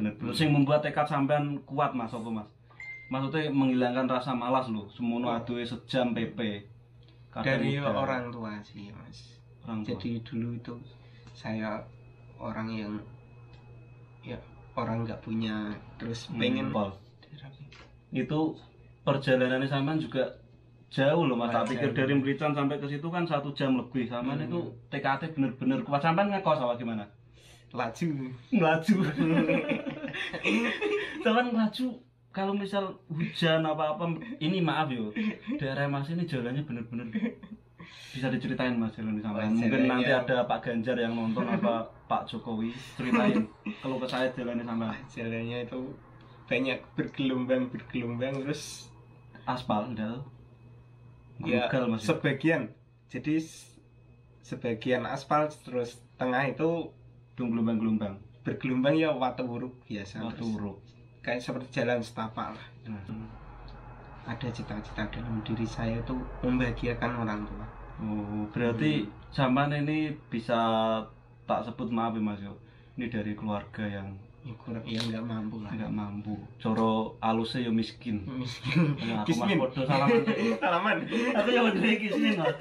bener-bener sing membuat tekad sampean kuat Mas apa Mas? Maksudnya menghilangkan rasa malas loh, semono adoe sejam PP. Dari orang tua sih Mas. Orang tua. Jadi dulu itu saya orang yang ya orang nggak punya terus pengen itu perjalanannya sampean juga jauh loh Mas. Tak pikir jauh. dari Merican sampai ke situ kan 1 jam lebih. Sampean itu TKT bener-bener kuat. Sampean ngekos apa gimana? Laju. Ngelaju. Sampean ngelaju kalau misal hujan apa-apa ini maaf yo. Daerah Mas ini jalannya bener-bener bisa diceritain Mas jalan di sampean. Mungkin nanti ada Pak Ganjar yang nonton apa Pak Jokowi ceritain kalau ke saya jalannya sampean. Jalannya itu banyak bergelombang terus Aspal udah. Ya, Gugal, Mas. sebagian. Jadi sebagian aspal terus tengah itu Gelombang-gelombang. bergelombang ya watu huruf biasa. Waktu Terus uruk. kayak seperti jalan setapak lah. Ada cita-cita dalam diri saya itu membahagiakan orang tua. Oh, berarti sampean ini bisa tak sebut maaf ya Mas yo. Ini dari keluarga yang Ya kurang ya nggak mampu lah. nggak mampu. Coro alusnya yo miskin. Ya, aku Mas Kismin. podo salaman. Salaman. Aku ya bener kismin Mas.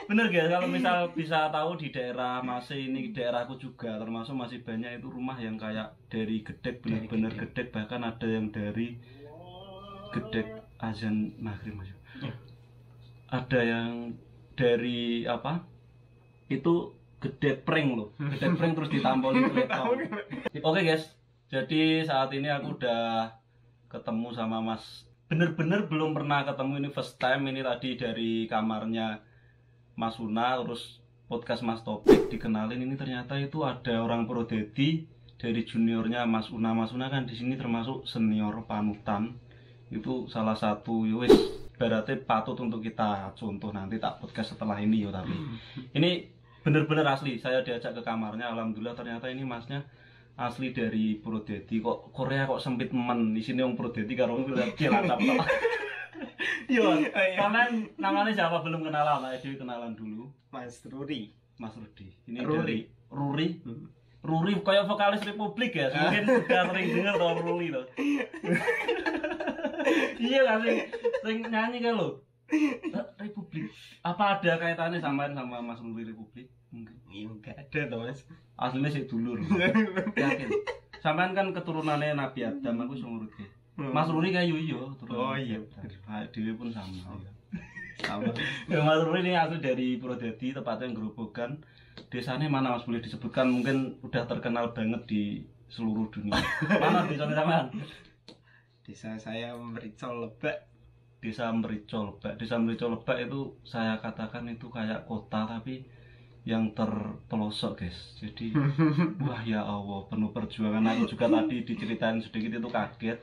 Bener guys, kalau misal bisa tahu di daerah masih ini daerahku juga termasuk masih banyak itu rumah yang kayak dari Gedek bener-bener Gedek, bahkan ada yang dari Gedek azan maghrib Mas. Ada yang dari apa? Itu Gedek prank loh. Gedek prank terus ditampoli kereta. Oke guys. Jadi saat ini aku udah ketemu sama Mas. Bener-bener belum pernah ketemu, ini first time. Ini tadi dari kamarnya Mas Una, terus podcast Mas Topik dikenalin. Ini ternyata itu ada orang Prodedi dari juniornya Mas Una. Mas Una kan di sini termasuk senior panutan. Itu salah satu wis berarti patut untuk kita contoh nanti tak podcast setelah ini yo. Tapi ini bener-bener asli. Saya diajak ke kamarnya, alhamdulillah ternyata ini masnya asli dari Prodedi. Kok Korea kok sempit men. Di sini yang Prodedi karo lihat Cilacap tok. Yo, kalian namanya siapa belum kenalan? Nah, Dewi kenalan dulu. Mas Ruri. Mas Rudi. Ini Ruri. dari Ruri. Ruri kayak vokalis Republik ya. Mungkin udah sering dengar tau Ruri loh. Iya kan sing nyanyi kan lo. Republik. Apa ada kaitannya sampean sama Mas Ruri Republik? Mungkin. Iya nggak ada toh Mas. Aslinya sih dulur. Yakin. Sampean kan keturunannya Nabi Adam, aku iso ngurut ya. Mas Ruri kayak yo Oh iya. Dewi pun sama. Sama. Ya, Mas Ruri ini asli dari Prodedi, tepatnya Grobogan. Desanya mana Mas boleh disebutkan? Mungkin udah terkenal banget di seluruh dunia. Mana desanya sampean? Desa saya Mericol Lebak. Desa Mericol Lebak. Desa Mericol Lebak itu saya katakan itu kayak kota tapi yang terpelosok guys. Jadi wah ya Allah penuh perjuangan. Aku juga tadi diceritain sedikit itu kaget.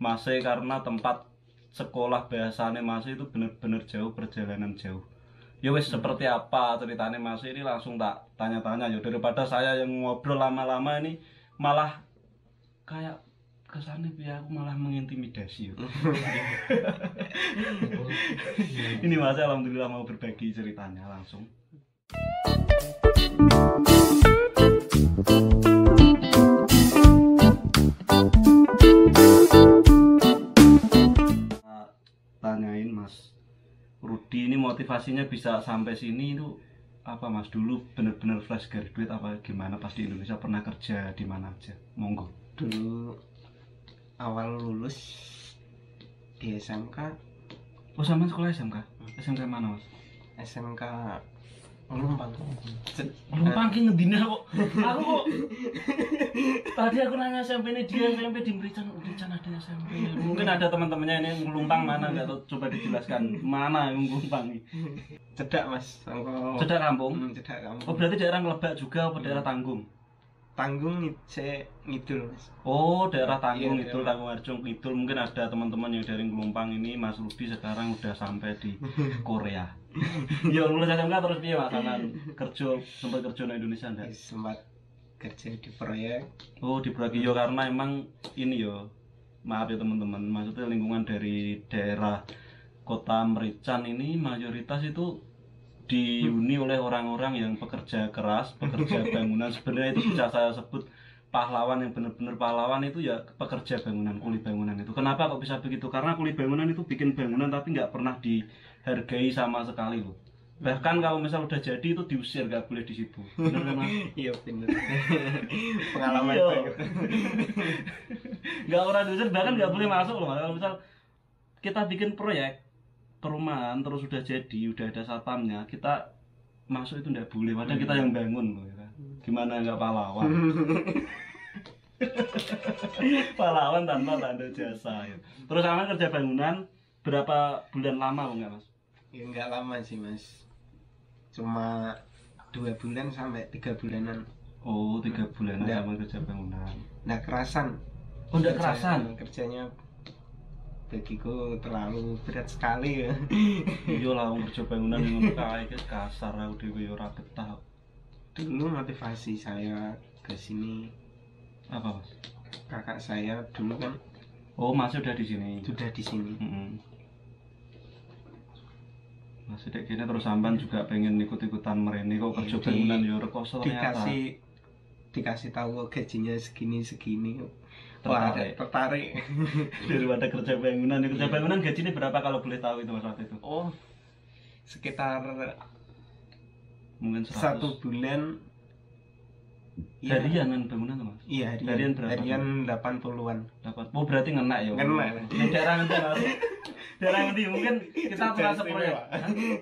Masih karena tempat sekolah bahasanya masih itu bener-bener jauh, perjalanan jauh. Ya wes seperti apa ceritanya masih ini langsung tak tanya-tanya ya, daripada saya yang ngobrol lama-lama ini malah kayak kesannya biar aku malah mengintimidasi ya. Ini Mas alhamdulillah mau berbagi ceritanya langsung. Tanyain Mas Rudi ini motivasinya bisa sampai sini itu apa Mas? Dulu bener-bener fresh graduate apa gimana pas di Indonesia, pernah kerja di mana aja? Monggo. Dulu awal lulus di SMK. Oh sama sekolah SMK? SMK mana Mas? SMK Lumpang. Lumpang ki ngedine kok. Aku kok tadi aku nanya SMP ini dia SMP di Merican ada SMP. Mungkin ada teman-temannya ini Lumpang mana enggak tahu, coba dijelaskan. Mana yang Lumpang ini? Cedak Mas. Cedak kampung. Cedak kampung. Oh berarti daerah Ngelebak juga apa daerah Tanggung? Tanggung ngidul Mas. Oh daerah Tanggung Iya, itu iya. Tanggung Arjung Kidul. Mungkin ada teman-teman yang dari Lumpang ini. Mas Rudi sekarang udah sampai di Korea. Ya lulus SMK terus piye Mas? Kerja sempat kerja di Indonesia enggak? Sempat kerja di proyek. Oh di Bragio karena emang ini yo, maaf ya teman-teman, maksudnya lingkungan dari daerah kota Merican ini mayoritas itu dihuni oleh orang-orang yang pekerja keras, pekerja bangunan. Sebenarnya itu bisa saya sebut pahlawan yang benar-benar pahlawan itu ya pekerja bangunan, kuli bangunan itu. Kenapa kok bisa begitu? Karena kuli bangunan itu bikin bangunan tapi nggak pernah dihargai sama sekali loh. Bahkan kalau misal udah jadi itu diusir, nggak boleh di situ. Bener kan, Mas? Iya bener. Pengalaman Iya. banget. Nggak pernah diusir, bahkan nggak boleh masuk loh Mas. Kalau misal kita bikin proyek perumahan terus udah jadi, udah ada satpamnya, kita masuk itu nggak boleh. Padahal kita yang bangun loh. Ya. Gimana nggak pahlawan? Pahlawan tanpa tanda jasa. Ya. Terus sama kerja bangunan berapa bulan lama loh nggak Mas? Ya nggak lama sih Mas, cuma 2 bulan sampai 3 bulanan. Oh 3 bulan Nggak. sama kerja bangunan. Nggak kerasan. Oh nggak kerasan? Kerjanya bagiku terlalu berat sekali ya. Iya lah wong kerja bangunan yang kayak kasar aku dhewe ora betah. Dulu motivasi saya ke sini, Apa Mas? kakak saya dulu kan Oh masih udah di sini. sudah di sini. Masih dek gini terus sampan juga pengen ikut-ikutan mereni kok kerja Di- bangunan ya rekoso ternyata. dikasih tahu gajinya segini. Wah, Tertarik. tertarik. Daripada kerja bangunan. Kerja bangunan gajinya berapa kalau boleh tahu itu Mas waktu itu? Oh, sekitar Mungkin 1 bulan. Ya, harian kan bangunan tuh Mas? iya Harian harian. berapa? Harian 80-an. Dapat. Oh berarti ngena ya? Ngena. Di daerah nanti Mas? Daerah nanti mungkin kita pernah seproyek.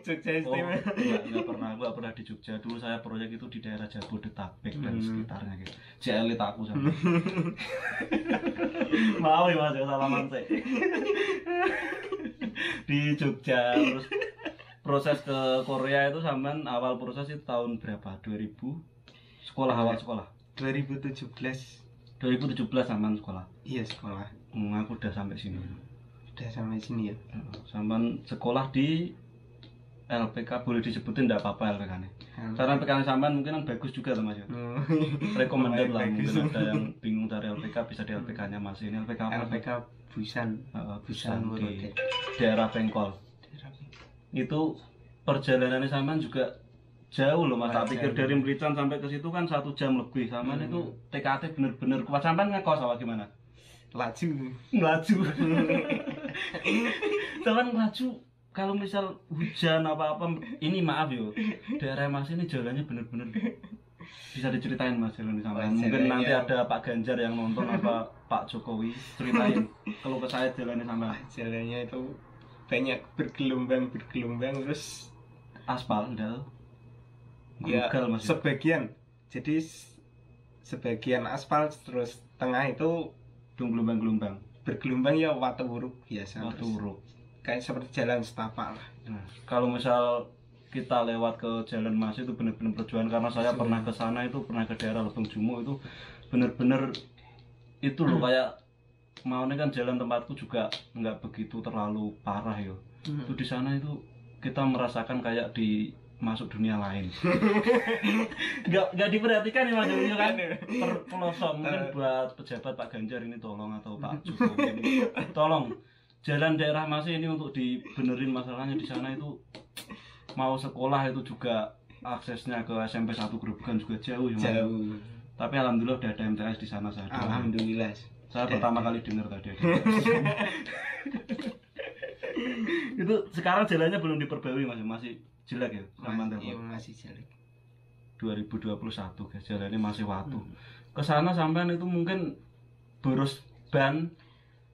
Jogja Oh, istimewa. enggak pernah, gua pernah di Jogja. Dulu saya proyek itu di daerah Jabodetabek dan sekitarnya gitu. JLIT aku sama. Mau ya Mas, ya salaman sih. Di Jogja terus proses ke Korea itu sampean awal proses itu tahun berapa? 2000 sekolah awal sekolah. 2017. 2017 sampean sekolah. Iya sekolah. Aku udah sampai sini. Udah sampai sini ya. Sampean sekolah di LPK boleh disebutin enggak apa-apa LPK-nya. Karena LPK sampean mungkin kan bagus juga tuh Mas ya. Recommended lah Bagus. mungkin ada yang bingung dari LPK bisa di LPK-nya Mas. Ini LPK apa? LPK Busan. Busan di Murodet. daerah Pengkol. Itu perjalanannya sampean juga jauh loh Mas. Tak pikir dari Merican sampai ke situ kan 1 jam lebih. Sampean itu TKT bener-bener kuat. Sampean ngekos apa gimana? Laju. Ngelaju. Sampean ngelaju kalau misal hujan apa-apa ini maaf yo. Daerah Mas ini jalannya bener-bener bisa diceritain Mas jalan sampean. Mungkin Jalannya- nanti ada Pak Ganjar yang nonton apa Pak Jokowi ceritain kalau ke saya jalannya sampean. Jalannya itu banyak bergelombang terus Aspal udah. ya Gugal Mas. sebagian. Jadi sebagian aspal terus tengah itu Gelombang-gelombang. bergelombang ya watu huruf biasa. Waktu Terus uruk. kayak seperti jalan setapak lah. Nah, kalau misal kita lewat ke Jalan Mas itu benar-benar perjuangan karena saya pernah ke sana itu pernah ke daerah Lebong Jumo itu benar-benar itu loh kayak mau kan jalan tempatku juga nggak begitu terlalu parah yo. Itu di sana itu kita merasakan kayak di masuk dunia lain. Nggak diperhatikan ya Mas Yoyo kan per pelosok mungkin buat pejabat Pak Ganjar ini tolong atau Pak Jokowi ini tolong jalan daerah Mas ini untuk dibenerin masalahnya di sana itu mau sekolah itu juga aksesnya ke SMP 1 Grobogan juga jauh ya Mas. Jauh. Tapi alhamdulillah udah ada MTS di sana saya. Alhamdulillah. Saya pertama kali dengar tadi. Itu sekarang jalannya belum diperbarui masih jelek ya sama Iya, masih jelek. 2021 guys jalannya masih watu. Kesana sampean itu mungkin boros ban,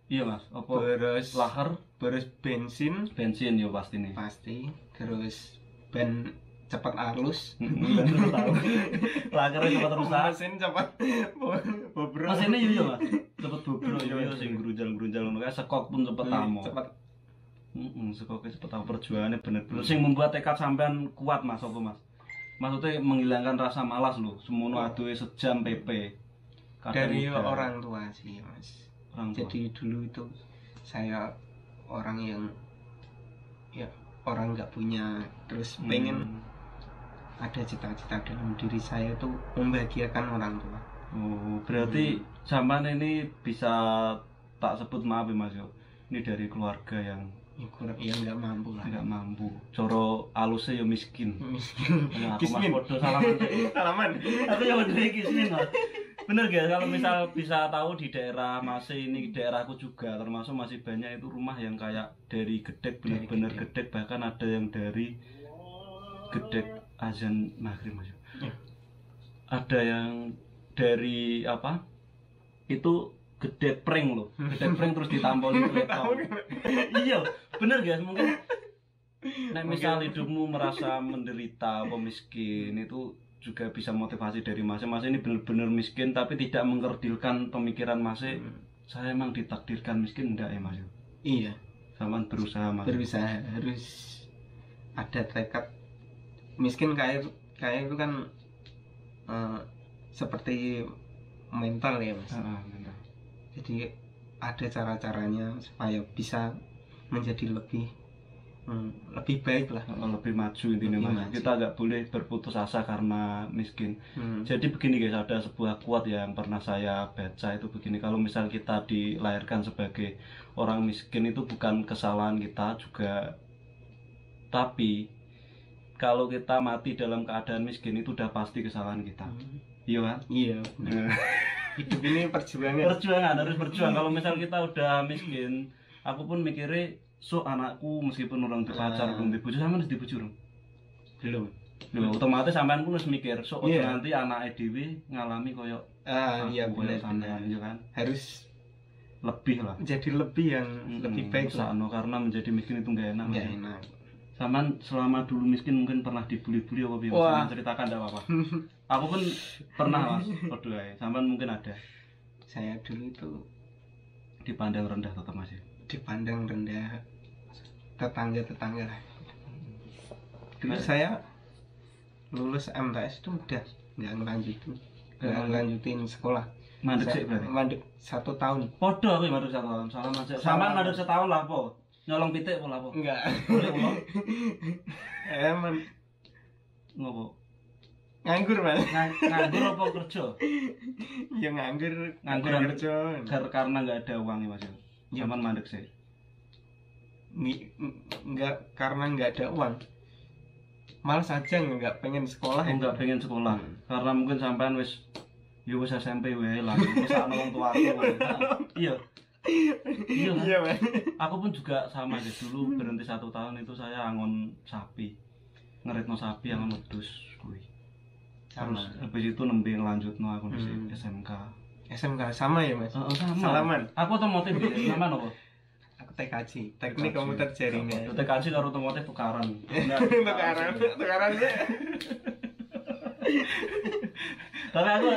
iya Mas, apa Boros lahar, boros bensin bensin ya pasti nih. pasti, terus ban cepat halus, Tahu. Lakarnya cepat rusak. mesin cepat bobrok. Mas ini yo Mas, cepet bobrok yo sing grunjal-grunjal ngono kae sekok pun cepet tamo. Cepat. Sekoknya cepet tamo perjuangannya bener-bener sing membuat tekad sampean kuat Mas apa Mas? Maksudnya menghilangkan rasa malas lho, semono adohe sejam PP. Kadang Dari udah orang tua sih Mas. orang tua. Jadi dulu itu saya orang yang ya orang nggak punya, terus pengen ada cita-cita dalam diri saya itu membahagiakan orang tua. Oh, berarti sampean ini bisa tak sebut maaf ya Mas yo. Ini dari keluarga yang yang nggak mampu lah. nggak mampu. Coro alusnya ya miskin. Miskin. Nah, aku Mas Kismin. podo salaman. Salaman. Aku yang udah kismin Mas. Bener guys, kalau misal bisa tahu di daerah masih ini daerahku juga termasuk masih banyak itu rumah yang kayak dari gedek bener-bener gedek, bahkan ada yang dari gedek azan maghrib mas. Ada yang dari apa? Itu gedek pring loh, gedek pring terus ditampoli beton. Iya, bener guys, mungkin nek misal hidupmu merasa menderita atau miskin itu juga bisa motivasi dari Mas. Mas ini benar-benar miskin tapi tidak mengkerdilkan pemikiran Mas. Saya emang ditakdirkan miskin enggak ya Mas? Iya. Sama berusaha Mas. Berusaha harus ada tekad. Miskin kaya itu kan seperti mental ya Mas. Mental. Jadi ada cara-caranya supaya bisa menjadi lebih baik lah, lebih maju intinya Mas. Kita nggak boleh berputus asa karena miskin. Jadi begini guys, ada sebuah quote yang pernah saya baca itu begini, kalau misal kita dilahirkan sebagai orang miskin itu bukan kesalahan kita juga, tapi kalau kita mati dalam keadaan miskin itu udah pasti kesalahan kita. Iya kan? Iya. Hidup ini perjuangan harus berjuang. Kalau misal kita udah miskin, aku pun mikirnya anakku meskipun orang dipacar belum dibujuk, sama harus dibujuk belum. Otomatis sampean pun harus mikir nanti anak dhewe ngalami koyo iya benar ya kan, harus lebih lah, jadi lebih yang lebih baik lah. Karena menjadi miskin itu nggak enak. Nggak enak. Sampean selama dulu miskin mungkin pernah dibully-bully apa piye? Ceritakan enggak apa-apa. Aku pun pernah Mas. Waduh ya, sampean mungkin ada. Saya dulu itu dipandang rendah tetap Mas. Dipandang rendah tetangga lah. Dulu saya lulus MTS itu udah nggak ngelanjutin sekolah. Mandek sih berarti. Mandek 1 tahun. Podo aku mandek 1 tahun. Salah Mas. Sampean mandek 1 tahun lah po. Nyolong pitik pola po. Enggak. Boleh ulo. Emang ngopo? Nganggur Mas. Nganggur apa kerja? Ya nganggur kerja. Karena nggak ada uang ya Mas. Sampean mandek sih. Enggak, karena nggak ada uang, malas aja nggak pengen sekolah. Nggak pengen sekolah karena mungkin sampean wis SMP wae lah, wis ana wong tuaku. Iya Mas. Aku pun juga sama guys, dulu berhenti 1 tahun itu saya angon sapi, ngeritno sapi angon wedhus kuwi. Terus habis itu nembe ngelanjutno aku di SMK sama ya Mas. Sama. Salaman. Aku otomotif sama nopo? Aku TKJ, teknik komputer jaringan. TKJ karo otomotif tukaran. Tukaran ya. Tapi aku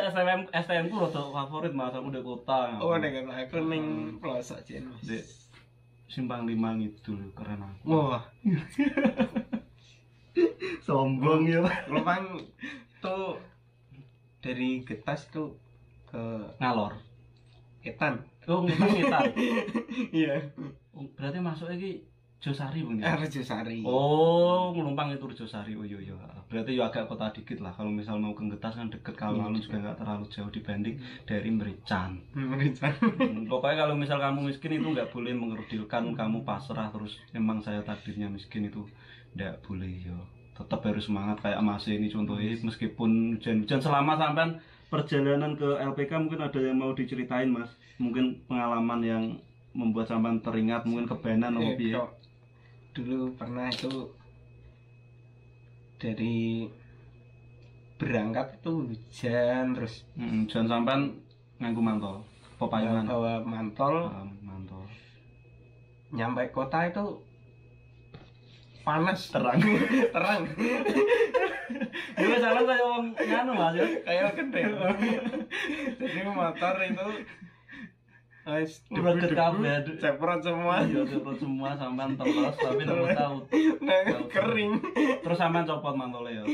STM ku rada favorit Mas, aku di kota. Oh, nek aku ning pelosok jen Mas. Di Simpang 5 Ngidul, keren aku. Wah. Sombong ya, Pak. Lopang tuh dari Getas tuh ke Ngalor. Etan. Oh, Ngetan. Iya. Berarti masuknya ki Josari Bang. Josari. Oh, Ngelumpang itu Josari. Oh iya. Berarti ya agak kota dikit lah. Kalau misal mau ke Getas kan deket, kalau lalu juga nggak terlalu jauh dibanding dari Merican. Pokoknya kalau misal kamu miskin itu nggak boleh mengerdilkan kamu pasrah terus emang saya takdirnya miskin itu nggak boleh yo. Tetap harus semangat kayak Mas ini contohnya, meskipun hujan-hujan selama sampean perjalanan ke LPK mungkin ada yang mau diceritain Mas, mungkin pengalaman yang membuat sampean teringat, mungkin kebenan atau piye. Dulu pernah itu dari berangkat itu hujan terus. Hujan sampean nganggo mantol, pepayungan. Bawa mantol. Nyampe kota itu panas, terang. Ya salah kayak wong nganu Mas ya, kayak gede. Jadi motor itu guys, deket kabeh, ceprot semua. Iya, ceprot semua sampean teles tapi nemu tahu. Kering. Terus sampean copot mantole ya.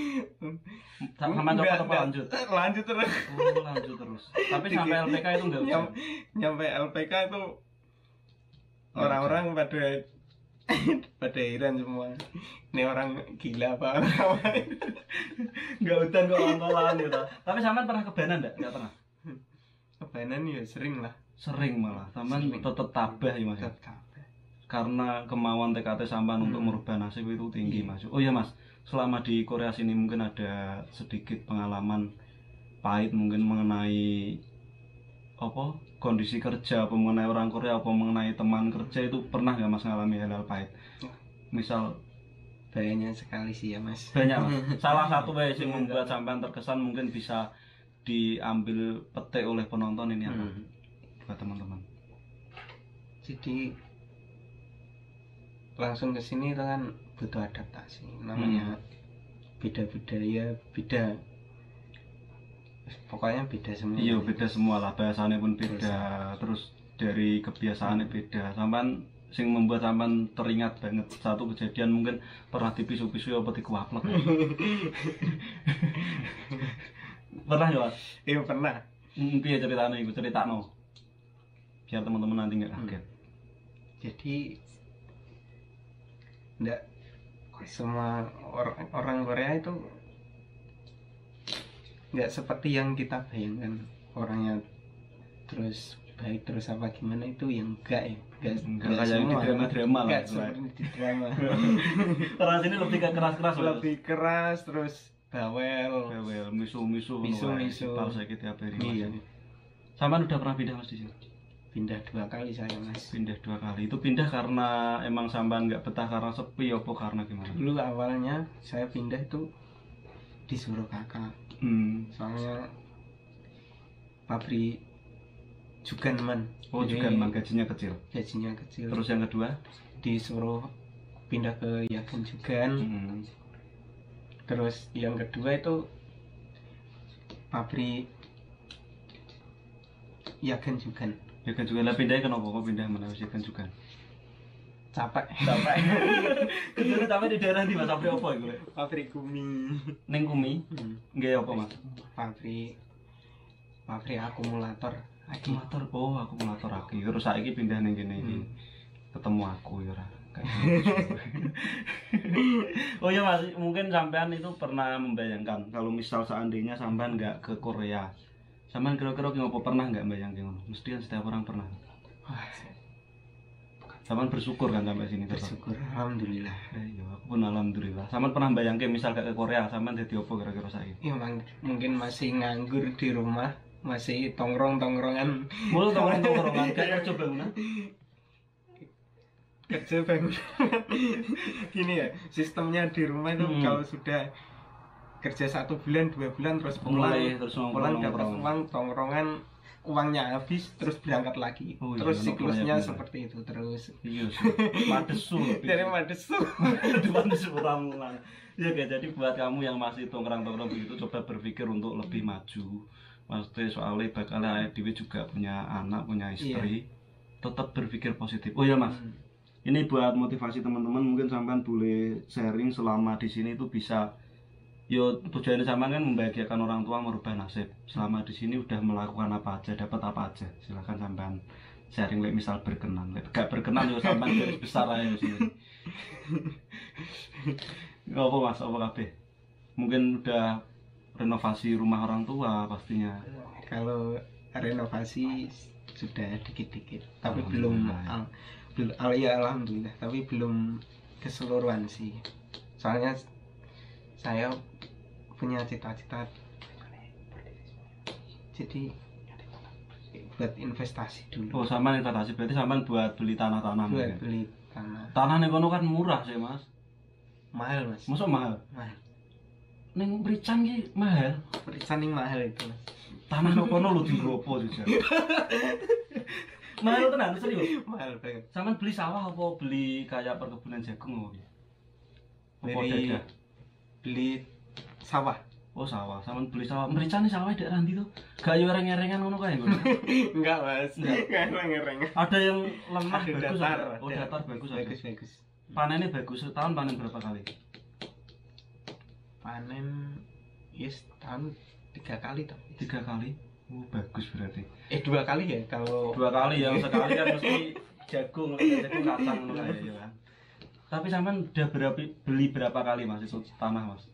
Sampean copot apa lanjut? Lanjut terus. Oh, lanjut terus. Tapi sampai LPK itu enggak hujan. Nyampe LPK itu orang-orang pada heran semua. Ini orang gila apa? Enggak hutan kok mantolan gitu. Tapi sampean pernah kebanan enggak pernah? Kebanan ya sering lah. Sering malah. Sampean tetep tabah ya Mas. Karena kemauan TKT sampean untuk merubah nasib itu tinggi Mas. Oh iya Mas, selama di Korea sini mungkin ada sedikit pengalaman pahit mungkin mengenai apa kondisi kerja, apa mengenai orang Korea, apa mengenai teman kerja itu pernah nggak Mas ngalami hal-hal pahit? Misal banyak sekali sih ya Mas. banyak Mas. Salah satu yang membuat sampean terkesan mungkin bisa diambil petik oleh penonton ini apa? Buat teman-teman. Jadi langsung ke sini itu kan butuh adaptasi. Namanya beda budaya, beda pokoknya beda semua. Iya, beda semua lah, bahasanya pun beda, terus dari kebiasaannya beda. Sampean sing membuat sampean teringat banget satu kejadian mungkin pernah dipisu-pisu apa dikuaplek. Pernah ya, Mas? Iya pernah. Piye ceritanya iku critakno. Biar teman-teman nanti nggak kaget. Jadi enggak semua orang Korea itu nggak seperti yang kita bayangkan orangnya terus baik terus apa gimana itu yang enggak Enggak kayak di drama-drama lah. Enggak seperti di drama. Orang sini lebih ke keras-keras, lebih keras terus bawel, misu-misu, Pal sakit tiap hari. Iya. Sampean udah pernah pindah Mas di sini? Pindah 2 kali saya Mas. Pindah 2 kali. Itu pindah karena emang sampean nggak betah karena sepi apa karena gimana? Dulu awalnya saya pindah itu disuruh kakak. Soalnya pabrik Juganman. Oh, Juganman gajinya kecil. Terus yang kedua disuruh pindah ke Yagen Jugan. Terus yang kedua itu pabrik Yagen Jugan. Yagen Jugan lah pindahnya kenapa kok pindah mana Yagen Jugan? Capek. Kedua capek di daerah di Mas pabrik apa iku? Pabrik Kumi. Ning Kumi. Nggih apa Mas? Pabrik akumulator. Akumulator aki. Terus saiki pindah ning kene iki. Ketemu aku ya ora. Oh ya Mas, mungkin sampean itu pernah membayangkan kalau misal seandainya sampean nggak ke Korea. Sampean kira-kira ngopo pernah nggak membayangkan ngono? Mesti kan setiap orang pernah. Sampean bersyukur kan sampai sini terus. Bersyukur, alhamdulillah. Iya, aku pun alhamdulillah. Sampean pernah bayangke misal gak ke Korea, sampean dadi opo kira-kira saiki? Ya mungkin masih nganggur di rumah, masih tongkrong-tongkrongan. Mulu tongkrong-tongkrongan gak kerja bangunan. Kerja bangunan. Gini ya, sistemnya di rumah itu kalau sudah kerja 1 bulan, 2 bulan terus pulang dapat uang tongkrongan, uangnya habis terus berangkat lagi. Terus siklusnya seperti itu terus. Iya sih. Madesu. Dari Madesu. Madesu orang. Ya kayak jadi buat kamu yang masih tongkrong-tongkrong begitu coba berpikir untuk lebih maju. Maksudnya soalnya bakal dhewe juga punya anak, punya istri. Tetap berpikir positif. Oh ya Mas. Ini buat motivasi teman-teman mungkin sampean boleh sharing selama di sini itu bisa yo tujuannya sampean kan membahagiakan orang tua, merubah nasib. Selama di sini udah melakukan apa aja, dapat apa aja. Silakan sampean sharing misal berkenan. Gak berkenan yo sampean garis besar aja di sini. Apa Mas, apa kabeh? Mungkin udah renovasi rumah orang tua pastinya. Kalau renovasi sudah dikit-dikit, tapi belum alhamdulillah, tapi belum keseluruhan sih. Soalnya saya punya cita-cita jadi buat investasi dulu. Oh, sampean investasi berarti sampean buat beli tanah-tanah. Buat beli tanah. Tanah ning kono kan murah sih, Mas. Mahal, Mas. Masa mahal? Mahal. Ning Prican ki mahal. Prican ning mahal itu, Mas. Tanah nang kono lho digropo juga. Mahal tenan serius. Mahal banget. Sampean beli sawah apa beli kayak perkebunan jagung apa? Beli sawah. Oh sawah, sampean beli sawah. Merican sawah dek Randi tuh. Gak yo reng-rengan ngono kae, Bos. Enggak, Mas. Enggak reng-reng. Ada yang lemah ada bagus. Datar. Oh, datar bagus. Bagus. Panennya bagus. Setahun panen berapa kali? Panen tahun 3 kali toh. 3 kali. Oh, bagus berarti. 2 kali ya kalau 2 kali ya, sekali kan mesti jagung kacang ngono kae ya kan. Tapi sampean udah beli berapa kali Mas itu tanah, Mas?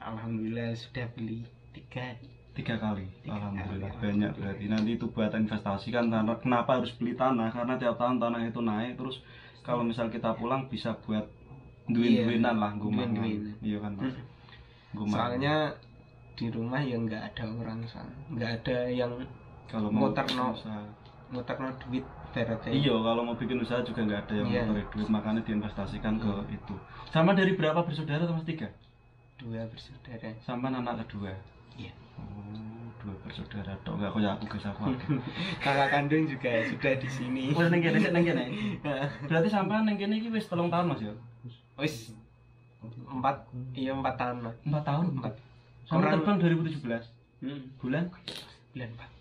Alhamdulillah sudah beli 3 kali. Alhamdulillah banyak berarti. Nanti itu buat investasi kan, karena kenapa harus beli tanah? Karena tiap tahun tanah itu naik, terus kalau misal kita pulang bisa buat duit-duinan lah, nggo mangan. Iya kan, Mas. Soalnya di rumah ya nggak ada orang sana, nggak ada yang kalau mau muterno usaha. duit ibaratnya. Iya, kalau mau bikin usaha juga nggak ada yang Iya. muterin duit, makanya diinvestasikan ke itu. Sama dari berapa bersaudara atau mas 3? 2 bersaudara. Sampai anak kedua. Iya. Oh, 2 bersaudara tok, nggak kayak aku guys, aku. Kakak kandung juga sudah di sini. Wes neng kene, neng kene. Berarti sampean neng kene iki wis 3 tahun Mas ya? Wis 4 tahun lah. 4 tahun. 4. Sampai Orang- terbang 2017. Bulan Bulan 4.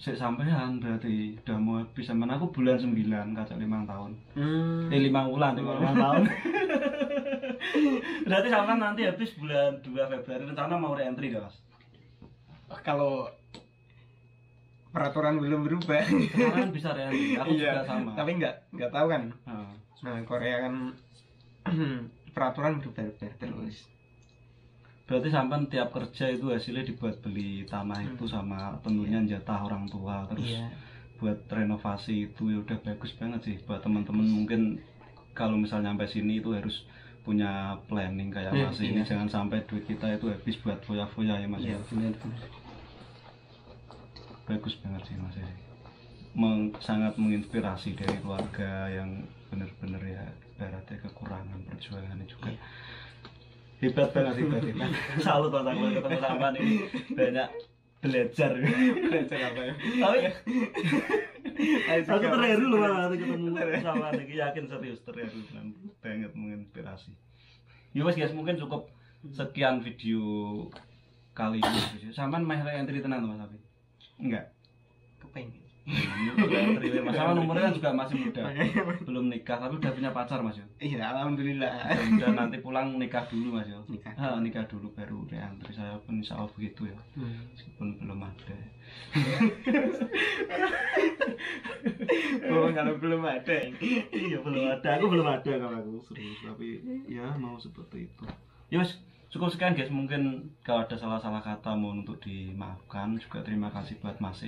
sik sampean berarti udah mau habis sama aku bulan 9 kacau 5 tahun. 5 bulan, 5 tahun. Berarti sampean nanti habis bulan 2 Februari rencana mau re-entry dah, Mas. Kalau peraturan belum berubah. Sekarang bisa re-entry, aku juga sama. Tapi nggak tahu kan. Heeh. Nah, Korea kan peraturan berubah-ubah terus. Berarti sampean tiap kerja itu hasilnya dibuat beli tanah itu sama tentunya jatah orang tua, terus Iya. buat renovasi itu ya udah bagus banget sih buat teman-teman. Mungkin kalau misalnya sampai sini itu harus punya planning kayak Mas ini, jangan sampai duit kita itu habis buat foya-foya ya Mas. Iya, benar. Bagus banget sih Mas. Sangat menginspirasi dari keluarga yang benar-benar ya ibaratnya kekurangan perjuangannya juga. Hebat banget. Salut Mas, aku ketemu sampean ini banyak belajar. Belajar apa ya? Tapi aku terharu loh Mas. Mas ketemu sampean iki, yakin serius terharu banget menginspirasi. Ya wes guys, mungkin cukup sekian video kali ini. Sampean meh entry tenan Mas Safi? Enggak. Kepengen. Entry Mas. Sama umurnya kan juga masih muda. Belum nikah tapi udah punya pacar Mas ya. Iya, alhamdulillah. Dan nanti pulang nikah dulu Mas ya. Nikah. Nikah dulu baru reantri. Saya pun insya Allah begitu ya. Meskipun belum ada. Oh, kalau belum ada. Iya belum ada. Aku belum ada kalau aku serius. Tapi ya mau seperti itu. Ya Mas, cukup sekian guys. Mungkin kalau ada salah-salah kata mohon untuk dimaafkan. Juga terima kasih buat Mas.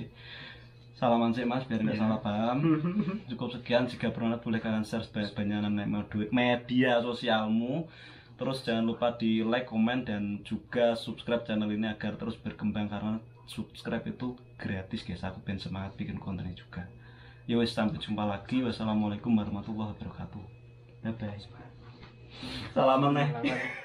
Salaman sih Mas, biar nggak salah paham. Cukup sekian, jika berminat boleh kalian share sebanyak-banyaknya media sosialmu. Terus jangan lupa di like, komen, dan juga subscribe channel ini agar terus berkembang, karena subscribe itu gratis guys. Aku pengen semangat bikin kontennya juga. Ya wes, sampai jumpa lagi. Wassalamualaikum warahmatullahi wabarakatuh. Bye bye. Salaman nih.